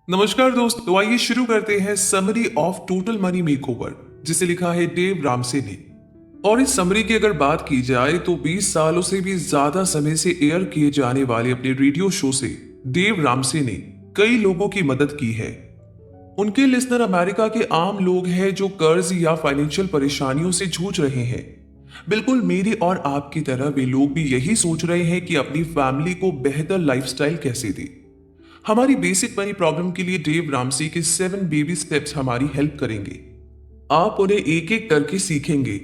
नमस्कार दोस्त, तो आइए शुरू करते हैं summary of total money makeover, जिसे लिखा है डेव रामसे ने। और इस समरी की अगर बात की जाए तो 20 सालों से भी ज्यादा समय से एयर किए जाने वाले अपने रेडियो शो से डेव रामसे ने कई लोगों की मदद की है। उनके लिसनर अमेरिका के आम लोग हैं जो कर्ज या फाइनेंशियल परेशानियों से जूझ रहे हैं। बिल्कुल मेरी और आपकी तरह वे लोग भी यही सोच रहे हैं कि अपनी फैमिली को बेहतर लाइफस्टाइल कैसे दें। हमारी बेसिक मनी प्रॉब्लम के लिए डेव रामसी के 7 बेबी स्टेप्स हमारी हेल्प करेंगे। आप उन्हें एक एक करके सीखेंगे।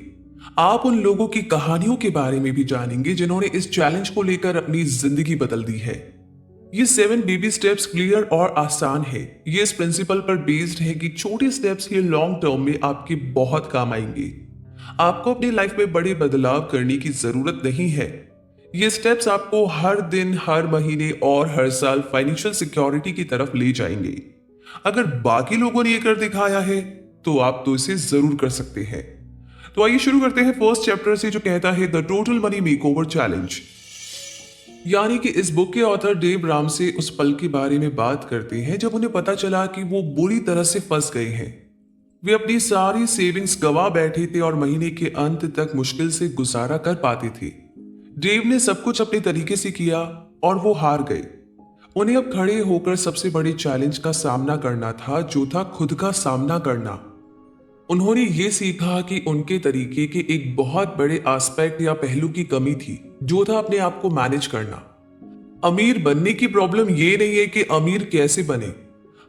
आप उन लोगों की कहानियों के बारे में भी जानेंगे जिन्होंने इस चैलेंज को लेकर अपनी जिंदगी बदल दी है। ये 7 बेबी स्टेप्स क्लियर और आसान है। ये इस प्रिंसिपल पर बेस्ड है कि छोटे स्टेप्स ये लॉन्ग टर्म में आपके बहुत काम आएंगे। आपको अपनी लाइफ में बड़े बदलाव करने की जरूरत नहीं है। ये स्टेप्स आपको हर दिन, हर महीने और हर साल फाइनेंशियल सिक्योरिटी की तरफ ले जाएंगे। अगर बाकी लोगों ने ये कर दिखाया है तो आप तो इसे जरूर कर सकते हैं। तो आइए शुरू करते हैं फर्स्ट चैप्टर से, जो कहता है the total money makeover challenge. यानी कि इस बुक के ऑथर डेव रामसे उस पल के बारे में बात करते हैं जब उन्हें पता चला कि वो बुरी तरह से फंस गए हैं। वे अपनी सारी सेविंग्स गवा बैठे थे और महीने के अंत तक मुश्किल से गुजारा कर पाते थे। डेव ने सब कुछ अपने तरीके से किया और वो हार गए। उन्हें अब खड़े होकर सबसे बड़े चैलेंज का सामना करना था, जो था खुद का सामना करना। उन्होंने ये सीखा कि उनके तरीके के एक बहुत बड़े एस्पेक्ट या पहलू की कमी थी, जो था अपने आप को मैनेज करना। अमीर बनने की प्रॉब्लम ये नहीं है कि अमीर कैसे बने।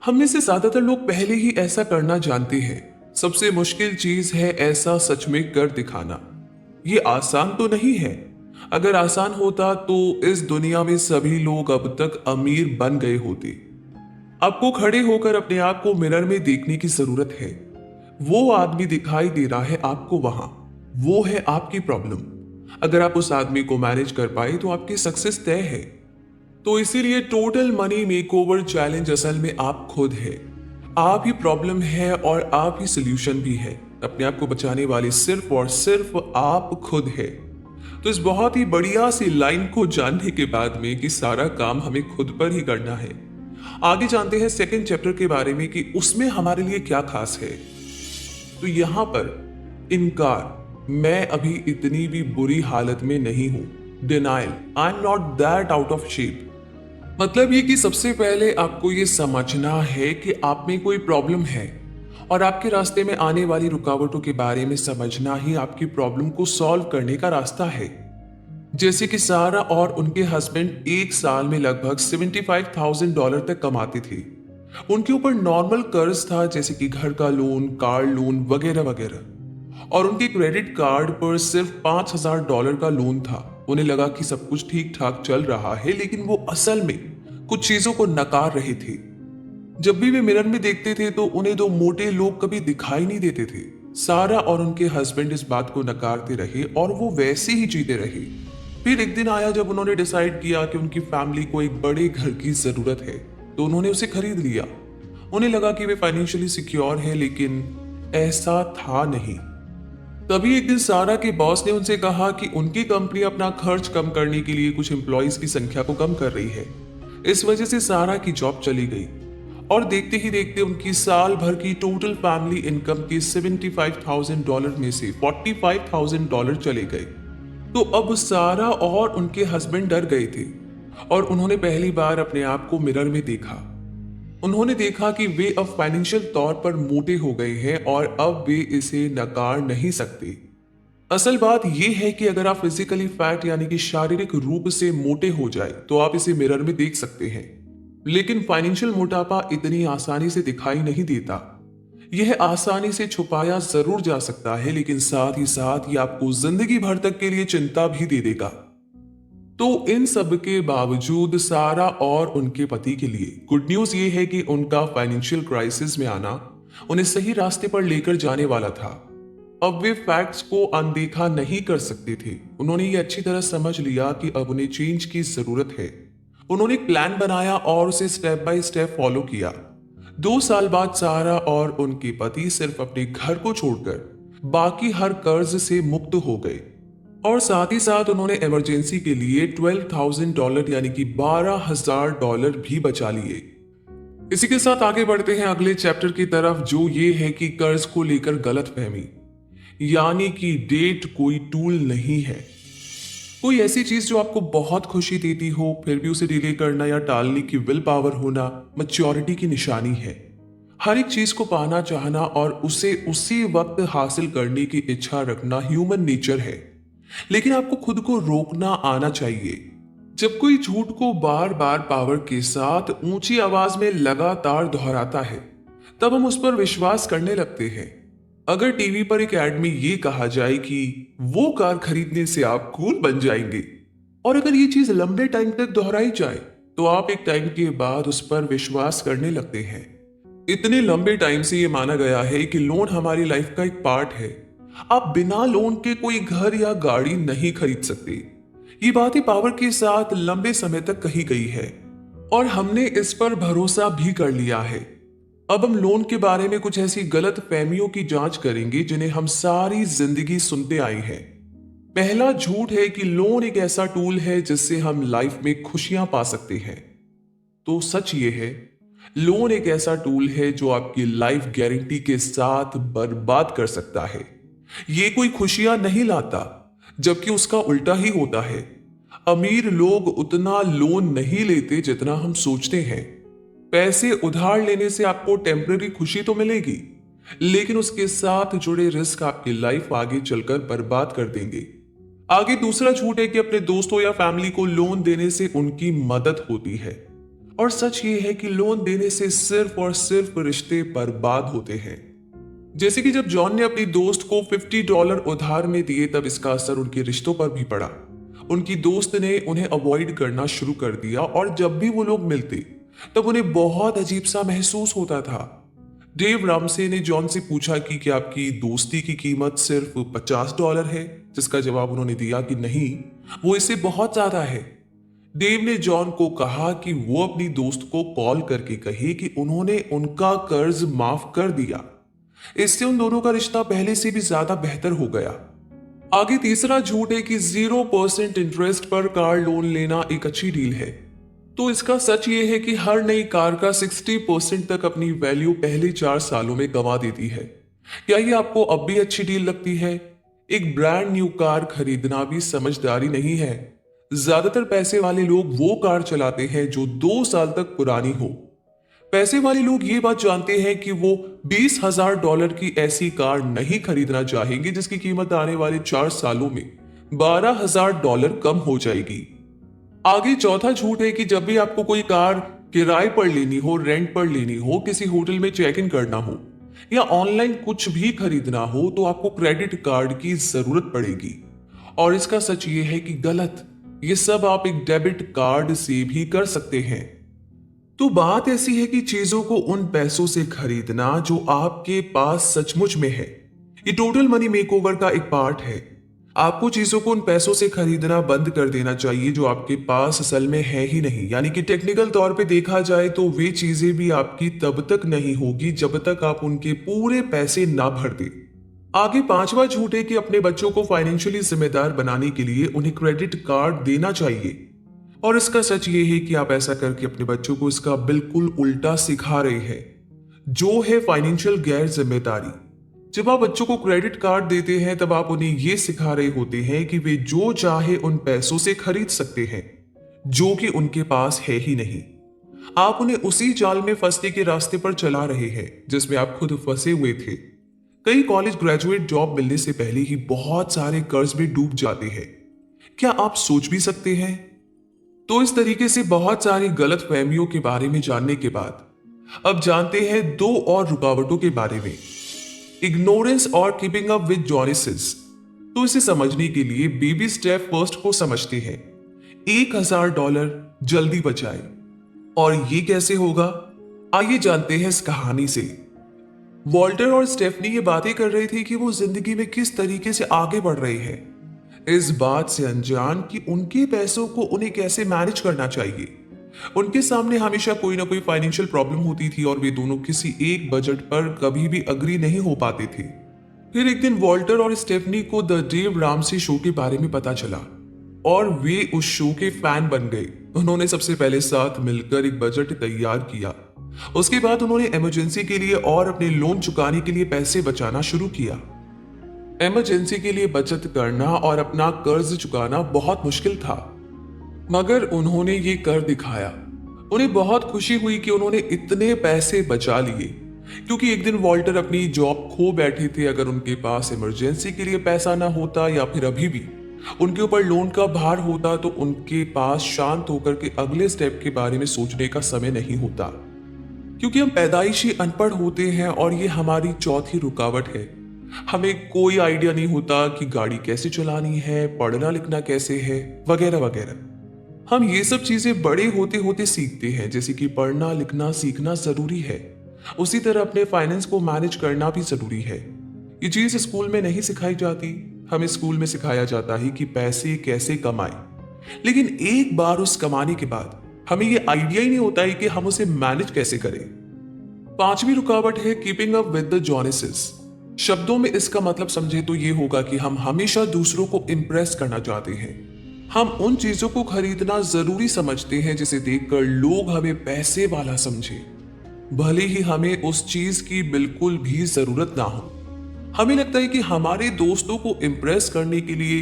हम में से ज्यादातर लोग पहले ही ऐसा करना जानते हैं। सबसे मुश्किल चीज है ऐसा सच में कर दिखाना। ये आसान तो नहीं है। अगर आसान होता तो इस दुनिया में सभी लोग अब तक अमीर बन गए होते। आपको खड़े होकर अपने आप को मिरर में देखने की जरूरत है। वो आदमी दिखाई दे रहा है आपको वहां। वो है आपकी प्रॉब्लम। अगर आप उस आदमी को मैनेज कर पाए तो आपकी सक्सेस तय है। तो इसीलिए टोटल मनी मेकओवर चैलेंज असल में आप खुद है। आप ही प्रॉब्लम है और आप ही सोल्यूशन भी है। अपने आप को बचाने वाले सिर्फ और सिर्फ आप खुद है। तो इस बहुत ही बढ़िया सी लाइन को जानने के बाद में कि सारा काम हमें खुद पर ही करना है, आगे जानते हैं सेकंड चैप्टर के बारे में कि उसमें हमारे लिए क्या खास है। तो यहां पर इनकार, मैं अभी इतनी भी बुरी हालत में नहीं हूं। Denial, I am not that out of shape. मतलब ये कि सबसे पहले आपको ये समझना है कि आप में कोई प्रॉब्लम है और आपके रास्ते में आने वाली रुकावटों के बारे में समझना ही आपकी प्रॉब्लम को सॉल्व करने का रास्ता है। जैसे कि सारा और उनके हस्बैंड एक साल में लगभग $75,000 तक कमाते थे। उनके ऊपर नॉर्मल कर्ज था, जैसे कि घर का लोन, कार लोन वगैरह वगैरह। और उनके क्रेडिट कार्ड पर सिर्फ $5,000 का लोन था। उन्हें लगा कि सब कुछ ठीक ठाक चल रहा है, लेकिन वो असल में कुछ चीजों को नकार रहे थे। जब भी वे मिरर में देखते थे तो उन्हें दो मोटे लोग कभी दिखाई नहीं देते थे। सारा और उनके हस्बैंड इस बात को नकारते रहे और वो वैसे ही जीते रहे। फिर एक दिन आया जब उन्होंने डिसाइड किया कि उनकी फैमिली को एक बड़े घर की जरूरत है, तो उन्होंने उसे खरीद लिया। उन्हें लगा कि वे फाइनेंशियली सिक्योर है, लेकिन ऐसा था नहीं। तभी एक दिन सारा के बॉस ने उनसे कहा कि उनकी कंपनी अपना खर्च कम करने के लिए कुछ एम्प्लॉयज की संख्या को कम कर रही है। इस वजह से सारा की जॉब चली गई और देखते ही देखते उनकी साल भर की टोटल फैमिली इनकम के $75,000 में से $45,000 चले गए। तो अब सारा और उनके हस्बैंड डर गए थे और उन्होंने पहली बार अपने आप को मिरर में देखा। उन्होंने देखा कि वे अब फाइनेंशियल तौर पर मोटे हो गए हैं और अब वे इसे नकार नहीं सकते। असल बात यह है कि अगर आप फिजिकली फैट यानी कि शारीरिक रूप से मोटे हो जाए तो आप इसे मिरर में देख सकते हैं, लेकिन फाइनेंशियल मोटापा इतनी आसानी से दिखाई नहीं देता। यह आसानी से छुपाया जरूर जा सकता है, लेकिन साथ ही साथ ये आपको जिंदगी भर तक के लिए चिंता भी दे देगा। तो इन सब के बावजूद सारा और उनके पति के लिए गुड न्यूज ये है कि उनका फाइनेंशियल क्राइसिस में आना उन्हें सही रास्ते पर लेकर जाने वाला था। अब वे फैक्ट्स को अनदेखा नहीं कर सकते थे। उन्होंने ये अच्छी तरह समझ लिया कि अब उन्हें चेंज की जरूरत है। उन्होंने एक प्लान बनाया और उसे स्टेप बाय स्टेप फॉलो किया। 2 साल बाद सारा और उनके पति सिर्फ अपने घर को छोड़कर बाकी हर कर्ज से मुक्त हो गए और साथ ही साथ उन्होंने इमरजेंसी के लिए $12,000 यानी कि $12,000 भी बचा लिए। इसी के साथ आगे बढ़ते हैं अगले चैप्टर की तरफ, जो ये है कि कर्ज को लेकर गलतफहमी। यानी कि डेट कोई टूल नहीं है, कोई ऐसी चीज जो आपको बहुत खुशी देती हो फिर भी उसे डिले करना या टालने की विल पावर होना मैच्योरिटी की निशानी है। हर एक चीज को पाना चाहना और उसे उसी वक्त हासिल करने की इच्छा रखना ह्यूमन नेचर है, लेकिन आपको खुद को रोकना आना चाहिए। जब कोई झूठ को बार बार पावर के साथ ऊंची आवाज में लगातार दोहराता है, तब हम उस पर विश्वास करने लगते हैं। अगर टीवी पर एक ऐड में ये कहा जाए कि वो कार खरीदने से आप कूल बन जाएंगे, और अगर ये चीज लंबे टाइम तक दोहराई जाए, तो आप एक टाइम के बाद उस पर विश्वास करने लगते हैं। इतने लंबे टाइम से ये माना गया है कि लोन हमारी लाइफ का एक पार्ट है। आप बिना लोन के कोई घर या गाड़ी नहीं खरीद सकते। ये बातें पावर के साथ लंबे समय तक कही गई है और हमने इस पर भरोसा भी कर लिया है। अब हम लोन के बारे में कुछ ऐसी गलत फहमियों की जांच करेंगे जिन्हें हम सारी जिंदगी सुनते आए हैं। पहला झूठ है कि लोन एक ऐसा टूल है जिससे हम लाइफ में खुशियां पा सकते हैं। तो सच ये है, लोन एक ऐसा टूल है जो आपकी लाइफ गारंटी के साथ बर्बाद कर सकता है। ये कोई खुशियां नहीं लाता, जबकि उसका उल्टा ही होता है। अमीर लोग उतना लोन नहीं लेते जितना हम सोचते हैं। पैसे उधार लेने से आपको टेम्पररी खुशी तो मिलेगी, लेकिन उसके साथ जुड़े रिस्क आपकी लाइफ आगे चलकर बर्बाद कर देंगे। आगे दूसरा झूठ है कि अपने दोस्तों या फैमिली को लोन देने से उनकी मदद होती है। और सच ये है कि लोन देने से सिर्फ और सिर्फ रिश्ते बर्बाद होते हैं। जैसे कि जब जॉन ने अपनी दोस्त को $50 उधार में दिए, तब इसका असर उनके रिश्तों पर भी पड़ा। उनकी दोस्त ने उन्हें अवॉइड करना शुरू कर दिया और जब भी वो लोग मिलते तब उन्हें बहुत अजीब सा महसूस होता था। डेव रामसे ने जॉन से पूछा कि क्या आपकी दोस्ती की कीमत सिर्फ $50 है, जिसका जवाब उन्होंने दिया कि नहीं, वो इससे बहुत ज्यादा है। डेव ने जॉन को कहा कि वो अपनी दोस्त को कॉल करके कहे कि उन्होंने उनका कर्ज माफ कर दिया। इससे उन दोनों का रिश्ता पहले से भी ज्यादा बेहतर हो गया। आगे तीसरा झूठ है कि 0% इंटरेस्ट पर कार लोन लेना एक अच्छी डील है। तो इसका सच ये है कि हर नई कार का 60% तक अपनी वैल्यू पहले 4 सालों में गंवा देती है। क्या ये आपको अब भी अच्छी डील लगती है? एक ब्रांड न्यू कार खरीदना भी समझदारी नहीं है। ज्यादातर पैसे वाले लोग वो कार चलाते हैं जो 2 साल तक पुरानी हो। पैसे वाले लोग ये बात जानते हैं कि वो $20,000 की ऐसी कार नहीं खरीदना चाहेंगे जिसकी कीमत आने वाले 4 सालों में $12,000 कम हो जाएगी। आगे चौथा झूठ है कि जब भी आपको कोई कार किराए पर लेनी हो, रेंट पर लेनी हो, किसी होटल में चेक इन करना हो या ऑनलाइन कुछ भी खरीदना हो, तो आपको क्रेडिट कार्ड की जरूरत पड़ेगी। और इसका सच ये है कि गलत। ये सब आप एक डेबिट कार्ड से भी कर सकते हैं। तो बात ऐसी है कि चीजों को उन पैसों से खरीदना जो आपके पास सचमुच में है। ये टोटल मनी मेकओवर का एक पार्ट है। आपको चीजों को उन पैसों से खरीदना बंद कर देना चाहिए जो आपके पास असल में है ही नहीं। यानी कि टेक्निकल तौर पे देखा जाए तो वे चीजें भी आपकी तब तक नहीं होगी जब तक आप उनके पूरे पैसे ना भर दे। आगे पांचवा झूठ है कि अपने बच्चों को फाइनेंशियली जिम्मेदार बनाने के लिए उन्हें क्रेडिट कार्ड देना चाहिए। और इसका सच ये है कि आप ऐसा करके अपने बच्चों को इसका बिल्कुल उल्टा सिखा रहे हैं, जो है फाइनेंशियल गैर जिम्मेदारी। जब आप बच्चों को क्रेडिट कार्ड देते हैं तब आप उन्हें यह सिखा रहे होते हैं कि वे जो चाहे उन पैसों से खरीद सकते हैं जो कि उनके पास है ही नहीं। आप उन्हें उसी जाल में फंसने के रास्ते पर चला रहे हैं जिसमें आप खुद फंसे हुए थे। कई कॉलेज ग्रेजुएट जॉब मिलने से पहले ही बहुत सारे कर्ज में डूब जाते हैं। क्या आप सोच भी सकते हैं? तो इस तरीके से बहुत सारी गलत फहमियों के बारे में जानने के बाद अब जानते हैं 2 और रुकावटों के बारे में, इग्नोरेंस और कीपिंग अप विद जॉनिसिस। तो इसे समझने के लिए बेबी स्टेप फर्स्ट को समझते हैं। $1,000 जल्दी बचाए। और ये कैसे होगा, आइए जानते हैं इस कहानी से। वॉल्टर और स्टेफनी ये बातें कर रहे थे कि वो जिंदगी में किस तरीके से आगे बढ़ रहे हैं, इस बात से अनजान कि उनके पैसों को उन्हें कैसे मैनेज करना चाहिए। उनके सामने हमेशा कोई ना कोई फाइनेंशियल प्रॉब्लम होती थी और वे दोनों किसी एक बजट पर कभी भी अग्री नहीं हो पाते थे। फिर एक दिन वॉल्टर और स्टेफनी को द डेव रामसे शो के बारे में पता चला और वे उस शो के फैन बन गए। उन्होंने सबसे पहले साथ मिलकर एक बजट तैयार किया उसके बाद उन्होंने इमरजेंसी के लिए और अपने लोन चुकाने के लिए पैसे बचाना शुरू किया। इमरजेंसी के लिए बचत करना और अपना कर्ज चुकाना बहुत मुश्किल था, मगर उन्होंने ये कर दिखाया। उन्हें बहुत खुशी हुई कि उन्होंने इतने पैसे बचा लिए, क्योंकि एक दिन वॉल्टर अपनी जॉब खो बैठे थे। अगर उनके पास इमरजेंसी के लिए पैसा ना होता या फिर अभी भी उनके ऊपर लोन का भार होता, तो उनके पास शांत होकर के अगले स्टेप के बारे में सोचने का समय नहीं होता। क्योंकि हम पैदाइशी अनपढ़ होते हैं और ये हमारी चौथी रुकावट है। हमें कोई आइडिया नहीं होता कि गाड़ी कैसे चलानी है, पढ़ना लिखना कैसे है, वगैरह वगैरह। हम ये सब चीजें बड़े होते होते सीखते हैं, जैसे कि पढ़ना लिखना सीखना जरूरी है, उसी तरह अपने फाइनेंस को मैनेज करना भी जरूरी है। ये चीज स्कूल में नहीं सिखाई जाती। हमें स्कूल में सिखाया जाता है कि पैसे कैसे कमाएं, लेकिन एक बार उस कमाने के बाद हमें ये आइडिया ही नहीं होता है कि हम उसे मैनेज कैसे करें। पांचवी रुकावट है कीपिंग अप विद द जोनेसेस। शब्दों में इसका मतलब समझे तो ये होगा कि हम हमेशा दूसरों को इंप्रेस करना चाहते हैं। हम उन चीजों को खरीदना जरूरी समझते हैं जिसे देखकर लोग हमें पैसे वाला समझे, भले ही हमें उस चीज की बिल्कुल भी जरूरत ना हो। हमें लगता है कि हमारे दोस्तों को इंप्रेस करने के लिए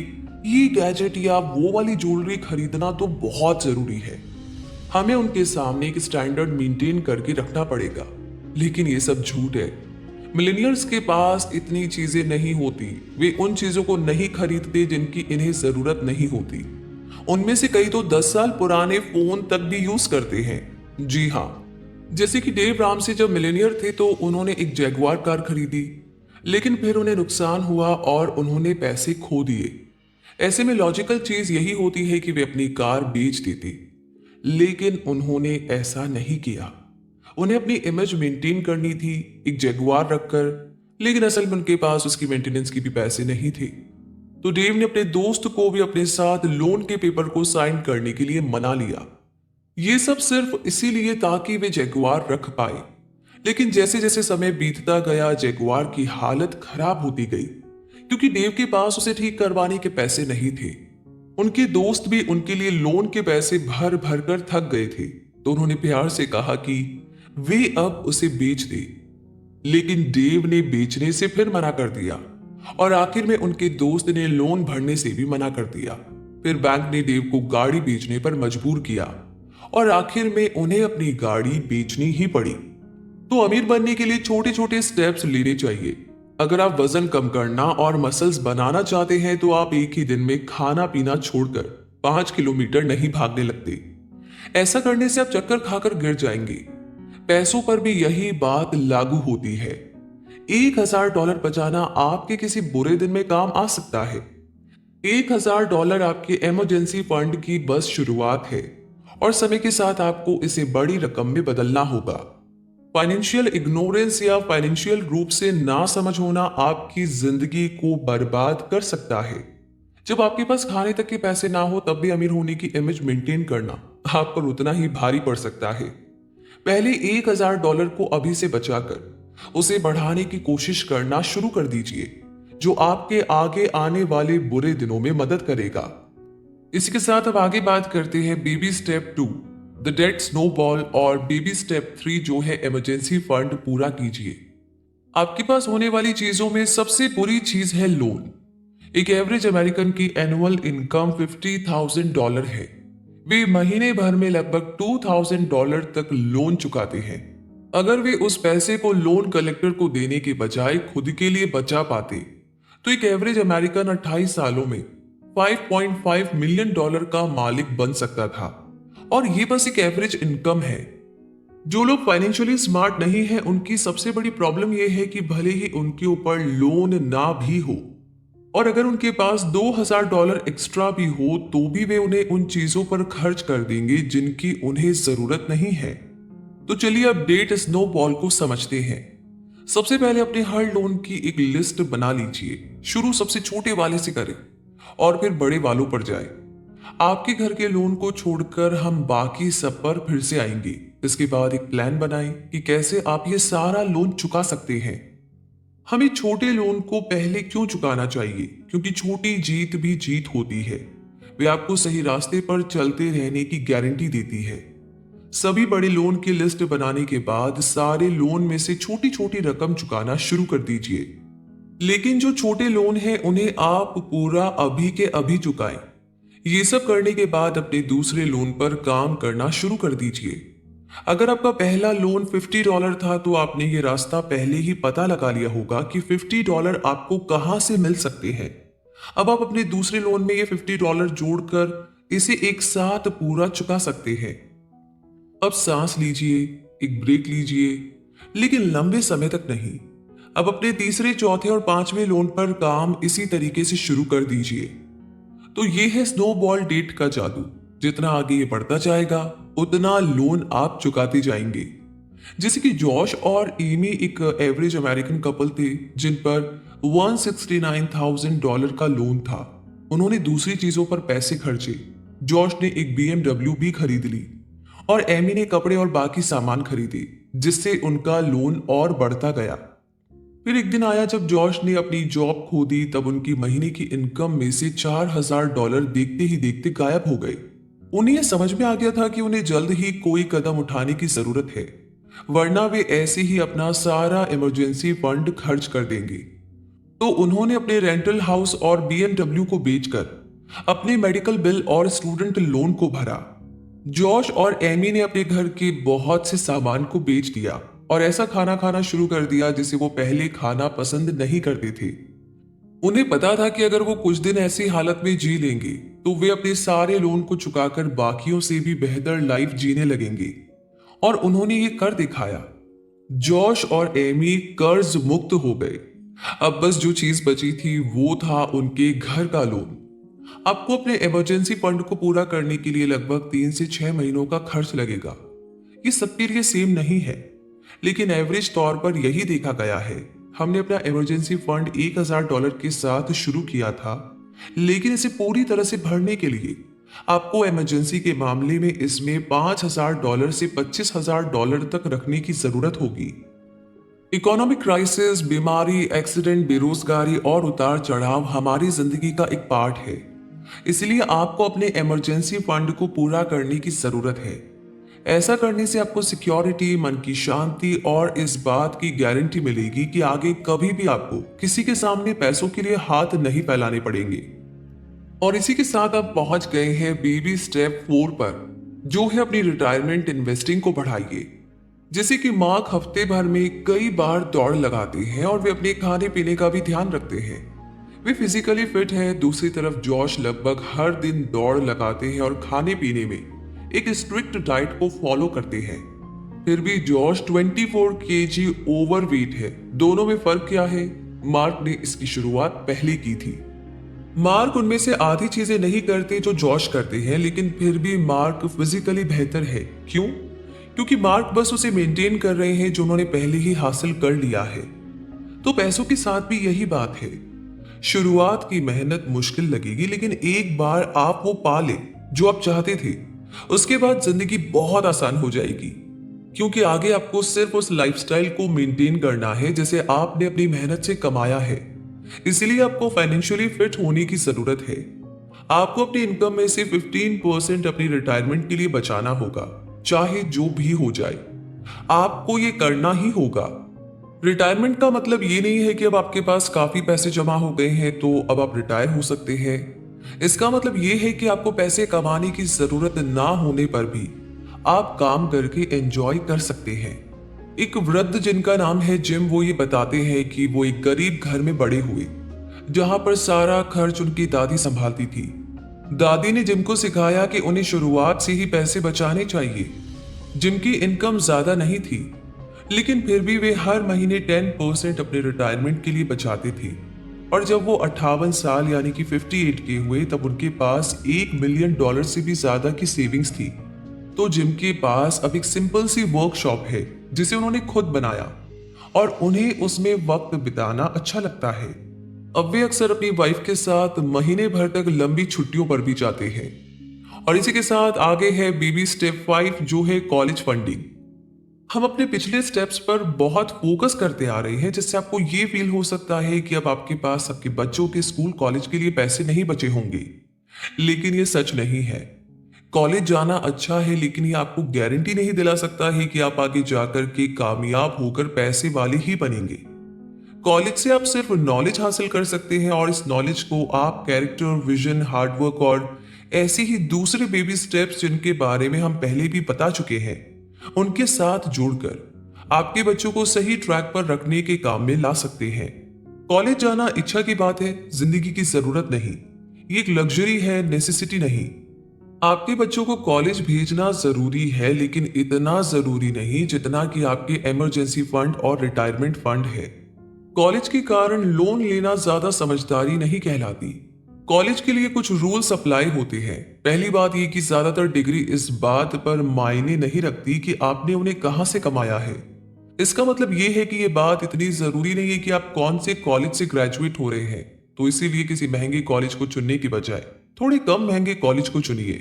ये गैजेट या वो वाली ज्वेलरी खरीदना तो बहुत जरूरी है। हमें उनके सामने एक स्टैंडर्ड मेंटेन करके रखना पड़ेगा, लेकिन ये सब झूठ है। मिलेनियल्स के पास इतनी चीजें नहीं होती। वे उन चीजों को नहीं खरीदते जिनकी इन्हें जरूरत नहीं होती। उनमें से कई तो 10 साल पुराने फोन तक भी यूज करते हैं। जी हाँ, जैसे कि डेव रामसे जब मिलेनियर थे तो उन्होंने एक जैगुआर कार खरीदी, लेकिन फिर उन्हें नुकसान हुआ और उन्होंने पैसे खो दिए। ऐसे में लॉजिकल चीज यही होती है कि वे अपनी कार बेच देते, लेकिन उन्होंने ऐसा नहीं किया। उन्हें अपनी इमेज मेंटेन करनी थी एक जैगुआर रखकर, लेकिन असल में उनके पास उसकी मेंटेनेंस की भी पैसे नहीं थे। तो डेव ने अपने दोस्त को भी अपने साथ लोन के पेपर को साइन करने के लिए मना लिया। ये सब सिर्फ इसीलिए ताकि वे जैगुआर रख पाए। लेकिन जैसे जैसे समय बीतता गया, जैगुआर की हालत खराब होती गई, क्योंकि डेव के पास उसे ठीक करवाने के पैसे नहीं थे। उनके दोस्त भी उनके लिए लोन के पैसे भर भर कर थक गए थे, तो उन्होंने प्यार से कहा कि वे अब उसे बेच दे। लेकिन डेव ने बेचने से फिर मना कर दिया और आखिर में उनके दोस्त ने लोन भरने से भी मना कर दिया। फिर बैंक ने डेव को गाड़ी बेचने पर मजबूर किया और आखिर में उन्हें अपनी गाड़ी बेचनी ही पड़ी। तो अमीर बनने के लिए छोटे छोटे स्टेप्स लेने चाहिए। अगर आप वजन कम करना और मसल्स बनाना चाहते हैं तो आप एक ही दिन में खाना पीना छोड़कर 5 किलोमीटर नहीं भागने लगते। ऐसा करने से आप चक्कर खाकर गिर जाएंगे। पैसों पर भी यही बात लागू होती है। $1000 बचाना आपके किसी बुरे दिन में काम आ सकता है। $1000 आपके इमरजेंसी फंड की बस शुरुआत है और समय के साथ आपको इसे बड़ी रकम में बदलना होगा। फाइनेंशियल इग्नोरेंस या फाइनेंशियल रूप से ना समझ होना आपकी जिंदगी को बर्बाद कर सकता है। जब आपके पास खाने तक के पैसे ना हो तब भी अमीर होने की इमेज मेंटेन करना आप पर उतना ही भारी पड़ सकता है। पहले $1000 को अभी से बचाकर उसे बढ़ाने की कोशिश करना शुरू कर दीजिए, जो आपके आगे आने वाले बुरे दिनों में मदद करेगा। इसी के साथ अब आगे बात करते हैं baby step 2 the debt snowball और बेबी स्टेप 3 जो है इमरजेंसी फंड पूरा कीजिए। आपके पास होने वाली चीजों में सबसे बुरी चीज है लोन। एक एवरेज अमेरिकन की एनुअल इनकम $50,000 है। वे महीने भर में लगभग $2,000 तक लोन चुकाते हैं। अगर वे उस पैसे को लोन कलेक्टर को देने के बजाय खुद के लिए बचा पाते तो एक एवरेज अमेरिकन 28 सालों में $5.5 मिलियन का मालिक बन सकता था। और ये बस एक एवरेज इनकम है। जो लोग फाइनेंशियली स्मार्ट नहीं है उनकी सबसे बड़ी प्रॉब्लम यह है कि भले ही उनके ऊपर लोन ना भी हो और अगर उनके पास $2,000 एक्स्ट्रा भी हो तो भी वे उन्हें उन चीजों पर खर्च कर देंगे जिनकी उन्हें जरूरत नहीं है। तो चलिए अब डेट स्नोबॉल को समझते हैं। सबसे पहले अपने हर लोन की एक लिस्ट बना लीजिए। शुरू सबसे छोटे वाले से करें और फिर बड़े वालों पर जाए। आपके घर के लोन को छोड़कर हम बाकी सब पर फिर से आएंगे। इसके बाद एक प्लान बनाएं कि कैसे आप ये सारा लोन चुका सकते हैं। हमें छोटे लोन को पहले क्यों चुकाना चाहिए? क्योंकि छोटी जीत भी जीत होती है। वे आपको सही रास्ते पर चलते रहने की गारंटी देती है। सभी बड़े लोन की लिस्ट बनाने के बाद सारे लोन में से छोटी छोटी रकम चुकाना शुरू कर दीजिए। लेकिन जो छोटे लोन हैं उन्हें आप पूरा अभी के अभी चुकाएं। ये सब करने के बाद अपने दूसरे लोन पर काम करना शुरू कर दीजिए। अगर आपका पहला लोन $50 था तो आपने ये रास्ता पहले ही पता लगा लिया होगा कि $50 आपको कहां से मिल सकते हैं। अब आप अपने दूसरे लोन में ये $50 जोड़कर इसे एक साथ पूरा चुका सकते हैं। अब सांस लीजिए, एक ब्रेक लीजिए, लेकिन लंबे समय तक नहीं। अब अपने तीसरे, चौथे और पांचवें लोन पर काम इसी तरीके से शुरू कर दीजिए। तो ये है स्नोबॉल डेट का जादू। जितना आगे ये बढ़ता जाएगा उतना लोन आप चुकाते जाएंगे। जैसे कि जॉश और एमी एक एवरेज अमेरिकन कपल थे जिन पर $169,000 का लोन था। उन्होंने दूसरी चीजों पर पैसे खर्चे। जॉश ने एक BMW भी खरीद ली और एमी ने कपड़े और बाकी सामान खरीदे, जिससे उनका लोन और बढ़ता गया। फिर एक दिन आया जब जॉश ने अपनी जॉब खो दी। तब उनकी महीने की इनकम में से $4,000 देखते ही देखते गायब हो गए। उन्हें यह समझ में आ गया था कि उन्हें जल्द ही कोई कदम उठाने की जरूरत है, वरना वे ऐसे ही अपना सारा इमरजेंसी फंड खर्च कर देंगे। तो उन्होंने अपने रेंटल हाउस और BMW को बेचकर अपने मेडिकल बिल और स्टूडेंट लोन को भरा। जॉश और एमी ने अपने घर के बहुत से सामान को बेच दिया और ऐसा खाना खाना शुरू कर दिया जिसे वो पहले खाना पसंद नहीं करते थे। उन्हें पता था कि अगर वो कुछ दिन ऐसी हालत में जी लेंगे तो वे अपने सारे लोन को चुकाकर बाकियों से भी बेहतर लाइफ जीने लगेंगे, और उन्होंने ये कर दिखाया। जॉश और एमी कर्ज मुक्त हो गए। अब बस जो चीज बची थी वो था उनके घर का लोन। आपको अपने इमरजेंसी फंड को पूरा करने के लिए लगभग 3 से 6 महीनों का खर्च लगेगा। ये सबके लिए सेम नहीं है, लेकिन एवरेज तौर पर यही देखा गया है। हमने अपना इमरजेंसी फंड $1,000 के साथ शुरू किया था, लेकिन इसे पूरी तरह से भरने के लिए आपको इमरजेंसी के मामले में इसमें $5,000 से $25,000 तक रखने की जरूरत होगी। इकोनॉमिक क्राइसिस, बीमारी, एक्सीडेंट, बेरोजगारी और उतार चढ़ाव हमारी जिंदगी का एक पार्ट है। इसलिए आपको अपने इमरजेंसी फंड को पूरा करने की जरूरत है। ऐसा करने से आपको सिक्योरिटी, मन की शांति और इस बात की गारंटी मिलेगी कि आगे कभी भी आपको किसी के सामने पैसों के लिए हाथ नहीं फैलाने पड़ेंगे। और इसी के साथ आप पहुंच गए हैं बेबी स्टेप 4 पर, जो है अपनी रिटायरमेंट इन्वेस्टिंग को बढ़ाइए। जैसे कि मार्क हफ्ते भर में कई बार दौड़ लगाते हैं और वे अपने खाने पीने का भी ध्यान रखते हैं। वे फिजिकली फिट हैं। दूसरी तरफ जॉश लगभग हर दिन दौड़ लगाते हैं और खाने पीने में एक स्ट्रिक्ट डाइट को फॉलो करते हैं। फिर भी जॉश 24 kg ओवरवेट है। दोनों में फर्क क्या है? मार्क ने इसकी शुरुआत पहले की थी। मार्क उनमें से आधी चीजें नहीं करते जो जॉश करते हैं, लेकिन फिर भी मार्क फिजिकली बेहतर है। क्यों? क्योंकि मार्क बस उसे मेंटेन कर रहे हैं जो उन्होंने पहले ही हासिल कर लिया है। तो पैसों के साथ भी यही बात है। शुरुआत की मेहनत मुश्किल लगेगी, लेकिन एक बार आप वो पा ले जो आप चाहते थे, उसके बाद जिंदगी बहुत आसान हो जाएगी। क्योंकि आगे आपको सिर्फ उस लाइफस्टाइल को मेंटेन करना है जैसे आपने अपनी मेहनत से कमाया है। इसलिए आपको फाइनेंशियली फिट होने की जरूरत है। आपको अपनी इनकम में से 15% अपनी रिटायरमेंट के लिए बचाना होगा, चाहे जो भी हो जाए। आपको ये करना ही होगा। रिटायरमेंट का मतलब ये नहीं है कि अब आपके पास काफी पैसे जमा हो गए हैं तो अब आप रिटायर हो सकते हैं। इसका मतलब ये है कि आपको पैसे कमाने की जरूरत ना होने पर भी आप काम करके एंजॉय कर सकते हैं। एक वृद्ध जिनका नाम है जिम, वो ये बताते हैं कि वो एक गरीब घर में बड़े हुए जहां पर सारा खर्च उनकी दादी संभालती थी। दादी ने जिम को सिखाया कि उन्हें शुरुआत से ही पैसे बचाने चाहिए। जिम की इनकम ज्यादा नहीं थी, लेकिन फिर भी वे हर महीने 10% अपने रिटायरमेंट के लिए बचाते थे। और जब वो 58 साल यानी कि 58 के हुए तब उनके पास $1 मिलियन से भी ज्यादा की सेविंग्स थी। तो जिम के पास अब एक सिंपल सी वर्कशॉप है जिसे उन्होंने खुद बनाया और उन्हें उसमें वक्त बिताना अच्छा लगता है। अब वे अक्सर अपनी वाइफ के साथ महीने भर तक लंबी छुट्टियों पर भी जाते हैं। और इसी के साथ आगे है बेबी स्टेप 5, जो है कॉलेज फंडिंग। हम अपने पिछले स्टेप्स पर बहुत फोकस करते आ रहे हैं, जिससे आपको ये फील हो सकता है कि अब आपके पास आपके बच्चों के स्कूल कॉलेज के लिए पैसे नहीं बचे होंगे, लेकिन ये सच नहीं है। कॉलेज जाना अच्छा है, लेकिन ये आपको गारंटी नहीं दिला सकता है कि आप आगे जाकर के कामयाब होकर पैसे वाले ही बनेंगे। कॉलेज से आप सिर्फ नॉलेज हासिल कर सकते हैं और इस नॉलेज को आप कैरेक्टर, विजन, हार्डवर्क और ऐसे ही दूसरे बेबी स्टेप्स जिनके बारे में हम पहले भी बता चुके हैं, उनके साथ जोड़कर आपके बच्चों को सही ट्रैक पर रखने के काम में ला सकते हैं। कॉलेज जाना इच्छा की बात है, जिंदगी की जरूरत नहीं। ये एक लग्जरी है, नेसेसिटी नहीं। आपके बच्चों को कॉलेज भेजना जरूरी है, लेकिन इतना जरूरी नहीं जितना कि आपके इमरजेंसी फंड और रिटायरमेंट फंड है। कॉलेज के कारण लोन लेना ज्यादा समझदारी नहीं कहलाती। कॉलेज के लिए कुछ रूल्स अप्लाई होते हैं। पहली बात यह कि ज्यादातर डिग्री इस बात पर मायने नहीं रखती कि आपने उन्हें कहां से कमाया है। इसका मतलब यह है कि यह बात इतनी जरूरी नहीं है कि आप कौन से कॉलेज से ग्रेजुएट हो रहे हैं। तो इसीलिए किसी महंगे कॉलेज को चुनने की बजाय थोड़े कम महंगे कॉलेज को चुनिए।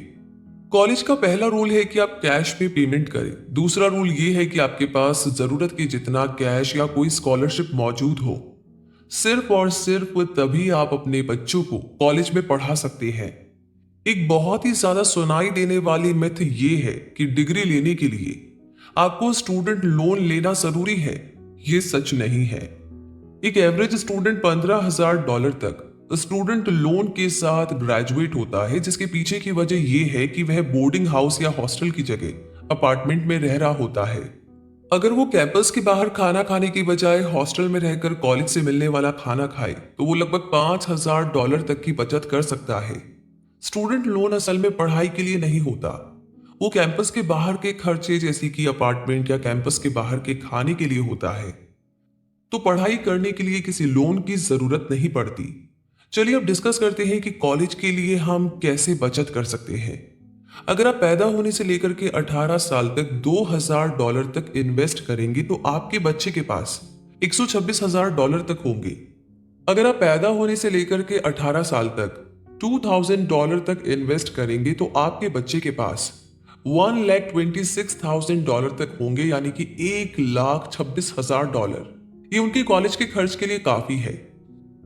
कॉलेज का पहला रूल है कि आप कैश में पेमेंट करें। दूसरा रूल ये है कि आपके पास जरूरत के जितना कैश या कोई स्कॉलरशिप मौजूद हो। सिर्फ और सिर्फ तभी आप अपने बच्चों को कॉलेज में पढ़ा सकते हैं। एक बहुत ही ज्यादा सुनाई देने वाली मिथ ये है कि डिग्री लेने के लिए आपको स्टूडेंट लोन लेना जरूरी है। ये सच नहीं है। एक एवरेज स्टूडेंट $15,000 तक स्टूडेंट लोन के साथ ग्रेजुएट होता है, जिसके पीछे की वजह यह है कि वह बोर्डिंग हाउस या हॉस्टल की जगह अपार्टमेंट में रह रहा होता है। अगर वो कैंपस के बाहर खाना खाने की बजाय हॉस्टल में रहकर कॉलेज से मिलने वाला खाना खाए तो वो लगभग $5,000 तक की बचत कर सकता है। स्टूडेंट लोन असल में पढ़ाई के लिए नहीं होता, वो कैंपस के बाहर के खर्चे जैसे कि अपार्टमेंट या कैंपस के बाहर के खाने के लिए होता है। तो पढ़ाई करने के लिए किसी लोन की जरूरत नहीं पड़ती। चलिए अब डिस्कस करते हैं कि कॉलेज के लिए हम कैसे बचत कर सकते हैं। अगर आप पैदा होने से लेकर के 18 साल तक $2,000 तक इन्वेस्ट करेंगे तो आपके बच्चे के पास $126,000 तक होंगे। अगर आप पैदा होने से लेकर के 18 साल तक $2,000 तक इन्वेस्ट करेंगे तो आपके बच्चे के पास $1,26,000 तक होंगे, यानी कि $1,26,000। ये उनके कॉलेज के खर्च के लिए काफी है।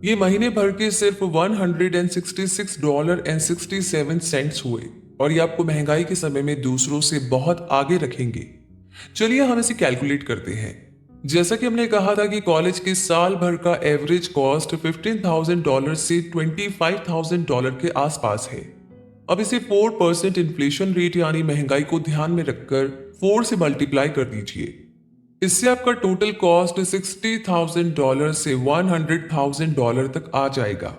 ये महीने भर के सिर्फ $166.67 हुए और ये आपको महंगाई के समय में दूसरों से बहुत आगे रखेंगे। चलिए हम इसे कैलकुलेट करते हैं। जैसा कि हमने कहा था कि कॉलेज के साल भर का एवरेज कॉस्ट $15,000 से $25,000 के आसपास है। अब इसे 4% इन्फ्लेशन रेट यानी महंगाई को ध्यान में रखकर 4 से मल्टीप्लाई कर दीजिए। इससे आपका टोटल कॉस्ट $60,000 से $100,000 तक आ जाएगा।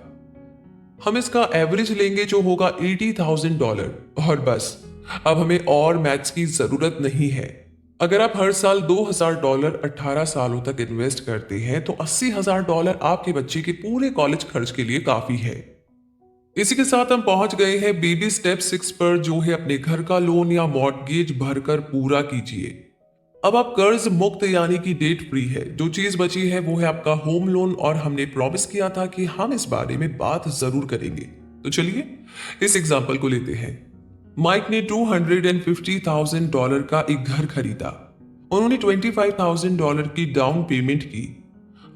हम इसका एवरेज लेंगे जो होगा $80,000 और बस। अब हमें और मैथ्स की जरूरत नहीं है। अगर आप हर साल $2,000 18 सालों तक इन्वेस्ट करते हैं तो $80,000 आपके बच्चे के पूरे कॉलेज खर्च के लिए काफी है। इसी के साथ हम पहुंच गए हैं बेबी स्टेप 6 पर, जो है अपने घर का लोन या मॉर्टगेज भरकर पूरा कीजिए। अब आप कर्ज मुक्त यानी कि डेट फ्री है। जो चीज बची है वो है आपका होम लोन और हमने प्रॉमिस किया था कि हम इस बारे में बात जरूर करेंगे। तो चलिए इस एग्जांपल को लेते हैं। माइक ने $250,000 का एक घर खरीदा। उन्होंने $25,000 की डाउन पेमेंट की।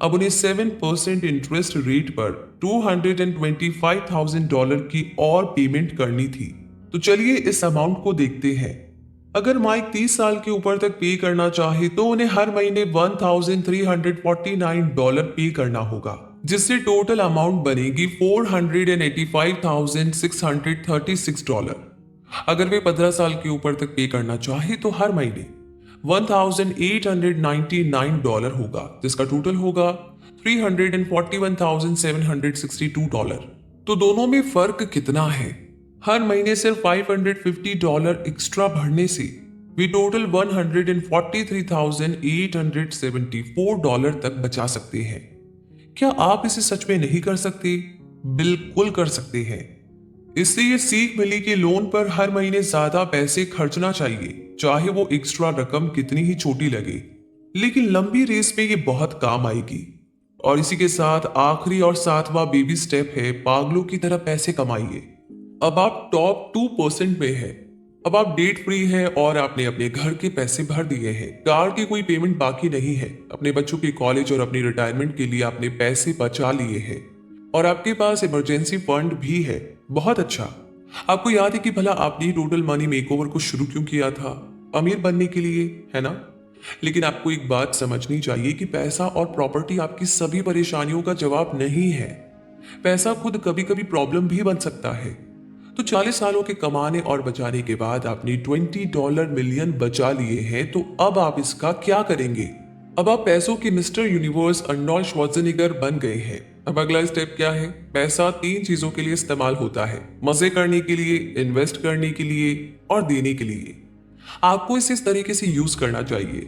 अब उन्हें 7% इंटरेस्ट रेट पर $225,000 की और पेमेंट करनी थी। तो चलिए इस अमाउंट को देखते हैं। अगर माइक 30 साल के ऊपर तक पे करना चाहे तो उन्हें हर महीने $1,349 पे करना होगा, जिससे टोटल अमाउंट बनेगी $485,636। अगर वे 15 साल के ऊपर तक पे करना चाहे तो हर महीने $1,899 होगा, जिसका टोटल होगा $341,762। तो दोनों में फर्क कितना है? हर महीने सिर्फ $550 एक्स्ट्रा भरने से वे टोटल $143,874 तक बचा सकते हैं। क्या आप इसे सच में नहीं कर सकते? बिल्कुल कर सकते हैं। इससे ये सीख मिली कि लोन पर हर महीने ज्यादा पैसे खर्चना चाहिए, चाहे वो एक्स्ट्रा रकम कितनी ही छोटी लगे, लेकिन लंबी रेस में ये बहुत काम आएगी। और इसी के साथ आखिरी और 7वां बेबी स्टेप है पागलों की तरह पैसे कमाइए। अब आप टॉप 2% में है। अब आप डेट फ्री है और आपने अपने घर के पैसे भर दिए हैं। कार की कोई पेमेंट बाकी नहीं है। अपने बच्चों के कॉलेज और अपनी रिटायरमेंट के लिए आपने पैसे बचा लिए हैं और आपके पास इमरजेंसी फंड भी है। बहुत अच्छा। आपको याद है कि भला आपने टोटल मनी मेकओवर को शुरू क्यों किया था? अमीर बनने के लिए, है ना? लेकिन आपको एक बात समझनी चाहिए कि पैसा और प्रॉपर्टी आपकी सभी परेशानियों का जवाब नहीं है। पैसा खुद कभी कभी प्रॉब्लम भी बन सकता है। तो 40 सालों के कमाने और बचाने के बाद आपने $20 मिलियन बचा लिए हैं, तो अब आप इसका क्या करेंगे? अब आप पैसों के मिस्टर यूनिवर्स अर्नोल्ड श्वार्ज़नेगर बन गए हैं। अब अगला स्टेप क्या है? पैसा 3 चीजों के लिए इस्तेमाल होता है, मजे करने के लिए, इन्वेस्ट करने के लिए और देने के लिए। आपको इसे इस तरीके से यूज करना चाहिए।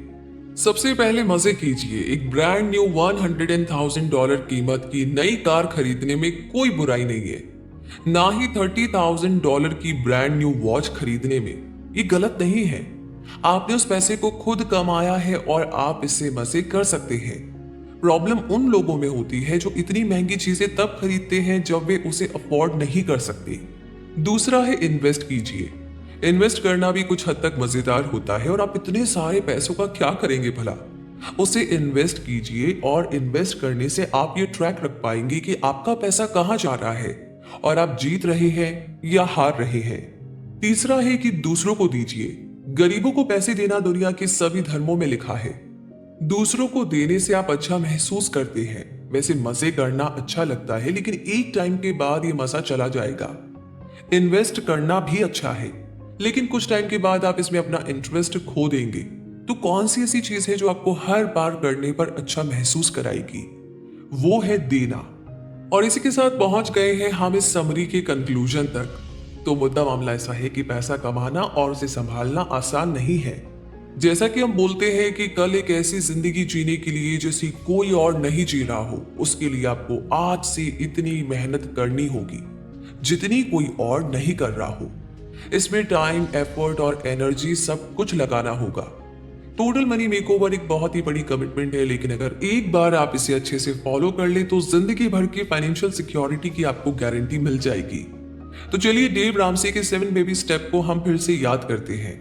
सबसे पहले मजे कीजिए। एक ब्रांड न्यू $100,000 कीमत की नई कार खरीदने में कोई बुराई नहीं है, ना ही $30,000 की ब्रांड न्यू वॉच खरीदने में। ये गलत नहीं है। आपने उस पैसे को खुद कमाया है और आप इससे मजे कर सकते हैं। प्रॉब्लम उन लोगों में होती है जो इतनी महंगी चीजें तब खरीदते हैं जब वे उसे अफोर्ड नहीं कर सकते। दूसरा है इन्वेस्ट कीजिए। इन्वेस्ट करना भी कुछ हद तक मजेदार होता है, और आप इतने सारे पैसों का क्या करेंगे भला? उसे इन्वेस्ट कीजिए, और इन्वेस्ट करने से आप ये ट्रैक रख पाएंगे कि आपका पैसा कहां जा रहा है और आप जीत रहे हैं या हार रहे हैं। तीसरा है कि दूसरों को दीजिए। गरीबों को पैसे देना दुनिया के सभी धर्मों में लिखा है। दूसरों को देने से आप अच्छा महसूस करते हैं। वैसे मजे करना अच्छा लगता है, लेकिन एक टाइम के बाद ये मजा चला जाएगा। इन्वेस्ट करना भी अच्छा है, लेकिन कुछ टाइम के बाद आप इसमें अपना इंटरेस्ट खो देंगे। तो कौन सी ऐसी चीज है जो आपको हर बार करने पर अच्छा महसूस कराएगी? वो है देना। और इसी के साथ पहुंच गए हैं हम इस समरी के कंक्लूजन तक। तो मुद्दा मामला ऐसा है कि पैसा कमाना और उसे संभालना आसान नहीं है। जैसा कि हम बोलते हैं कि कल एक ऐसी जिंदगी जीने के लिए जैसी कोई और नहीं जी रहा हो, उसके लिए आपको आज से इतनी मेहनत करनी होगी जितनी कोई और नहीं कर रहा हो। इसमें टाइम, एफर्ट और एनर्जी सब कुछ लगाना होगा। टोटल मनी मेकओवर एक बहुत ही बड़ी कमिटमेंट है, लेकिन अगर एक बार आप इसे अच्छे से फॉलो कर ले तो जिंदगी भर की फाइनेंशियल सिक्योरिटी की आपको गारंटी मिल जाएगी। तो चलिए डेव रामसे के 7 बेबी स्टेप को हम फिर से याद करते हैं।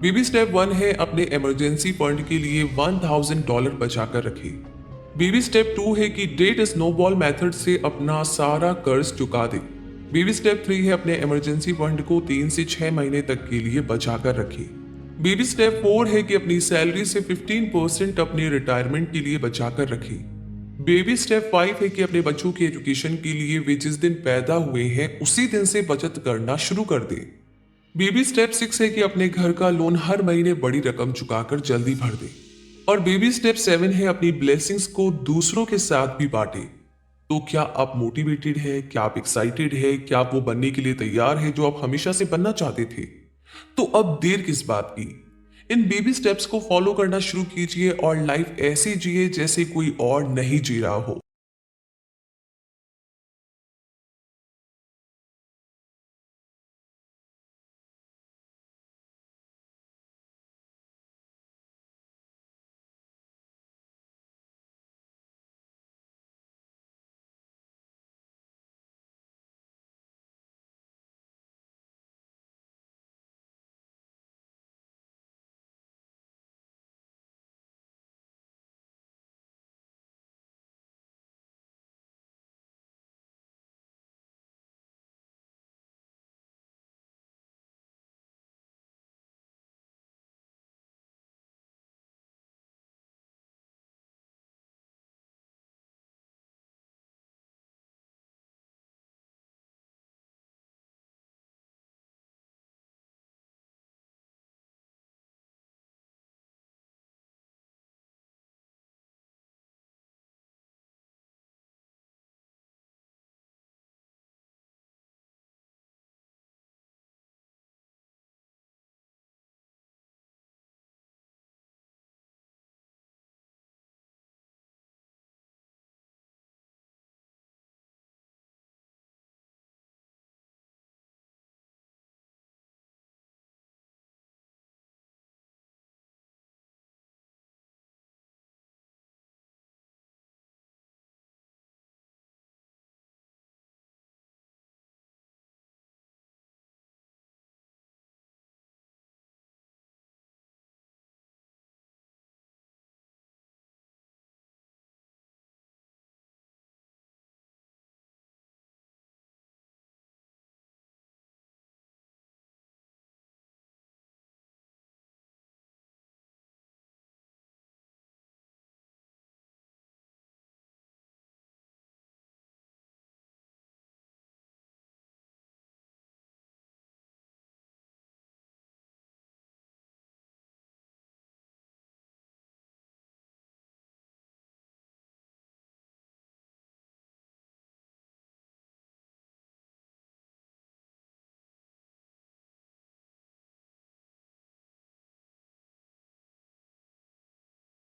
बेबी स्टेप 1 है अपने इमरजेंसी फंड के लिए $1,000 बचाकर रखें। बेबी स्टेप 2 है कि डेट स्नोबॉल मेथड से अपना सारा कर्ज चुका दे। बेबी स्टेप 3 है अपने इमरजेंसी फंड को 3 से 6 महीने तक के लिए बचाकर रखें। बेबी स्टेप 4 है कि अपनी सैलरी से 15% अपने रिटायरमेंट के लिए बचाकर रखें। बेबी स्टेप 5 है कि अपने बच्चों की एजुकेशन के लिए वे जिस दिन पैदा हुए हैं उसी दिन से बचत करना शुरू कर दें। बेबी स्टेप 6 है कि अपने घर का लोन हर महीने बड़ी रकम चुकाकर जल्दी भर दे। और बेबी स्टेप 7 है अपनी ब्लेसिंग्स को दूसरों के साथ भी बांटे। तो क्या आप मोटिवेटेड है? क्या आप एक्साइटेड है? क्या आप वो बनने के लिए तैयार है जो आप हमेशा से बनना चाहते थे? तो अब देर किस बात की? इन बेबी स्टेप्स को फॉलो करना शुरू कीजिए और लाइफ ऐसी जिए जैसे कोई और नहीं जी रहा हो।